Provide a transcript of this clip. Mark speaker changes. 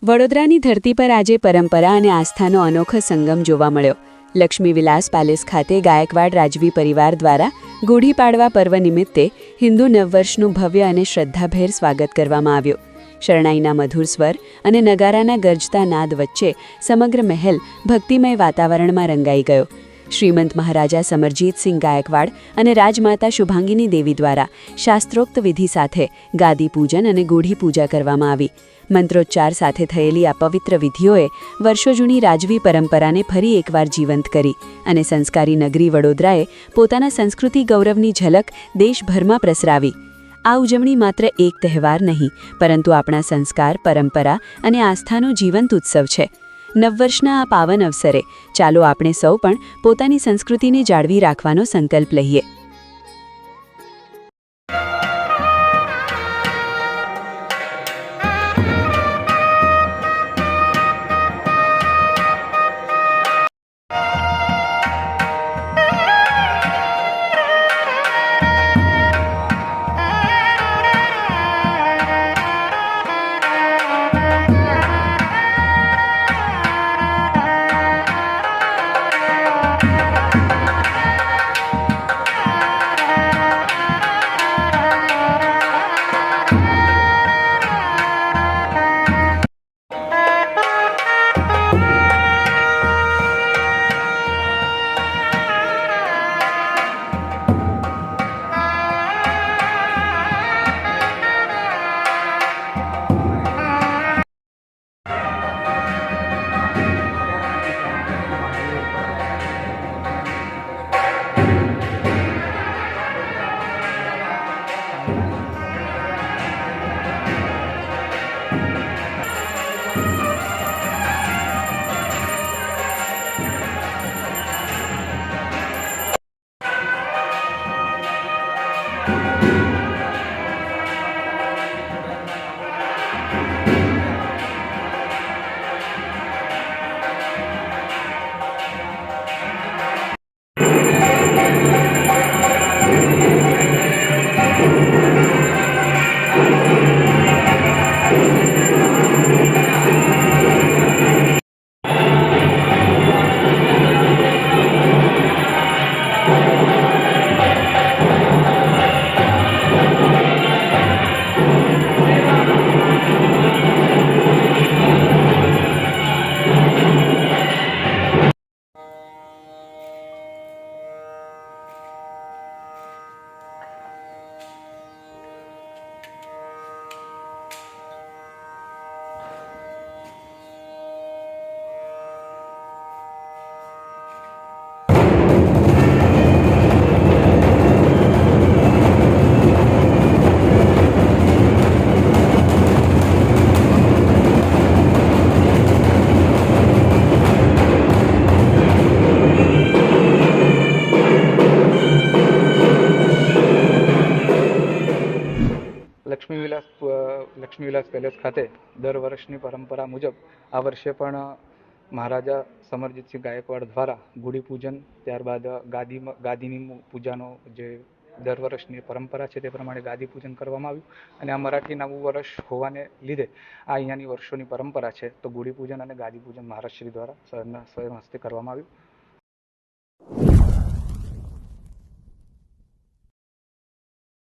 Speaker 1: વડોદરાની ધરતી પર આજે પરંપરા અને આસ્થાનો અનોખો સંગમ જોવા મળ્યો. લક્ષ્મી વિલાસ પેલેસ ખાતે ગાયકવાડ રાજવી પરિવાર દ્વારા ગુડી પાડવા પર્વ નિમિત્તે હિન્દુ નવવર્ષનું ભવ્ય અને શ્રદ્ધાભેર સ્વાગત કરવામાં આવ્યું. શરણાઈના મધુર સ્વર અને નગારાના ગરજતા નાદ વચ્ચે સમગ્ર મહેલ ભક્તિમય વાતાવરણમાં રંગાઈ ગયો. શ્રીમંત મહારાજા સમરજીતસિંહ ગાયકવાડ અને રાજમાતા શુભાંગીની દેવી દ્વારા શાસ્ત્રોક્ત વિધિ સાથે ગાદી પૂજન અને ગુઢી પૂજા કરવામાં આવી. મંત્રોચ્ચાર સાથે થયેલી આ પવિત્ર વિધિઓએ વર્ષો જૂની રાજવી પરંપરાને ફરી એકવાર જીવંત કરી અને સંસ્કારી નગરી વડોદરાએ પોતાના સંસ્કૃતિ ગૌરવની ઝલક દેશભરમાં પ્રસરાવી. આ ઉજવણી માત્ર એક તહેવાર નહીં, પરંતુ આપણા સંસ્કાર, પરંપરા અને આસ્થાનો જીવંત ઉત્સવ છે. નવવર્ષના આ પાવન અવસરે ચાલો આપણે સૌ પણ પોતાની સંસ્કૃતિને જાળવી રાખવાનો સંકલ્પ લઈએ.
Speaker 2: લક્ષ્મી વિલાસ પેલેસ ખાતે દર વર્ષની પરંપરા મુજબ આ વર્ષે પણ મહારાજા સમરજીતસિંહ ગાયકવાડ દ્વારા ગુડી પૂજન, ત્યારબાદ ગાદીની પૂજાનો જે દર વર્ષની પરંપરા છે તે પ્રમાણે ગાદી પૂજન કરવામાં આવ્યું. અને આ મરાઠી નવું વર્ષ હોવાને લીધે આ અહીંયાની વર્ષોની પરંપરા છે, તો ગુડી પૂજન અને ગાદી પૂજન મહારાજશ્રી દ્વારા સ્વયં હસ્તે કરવામાં આવ્યું.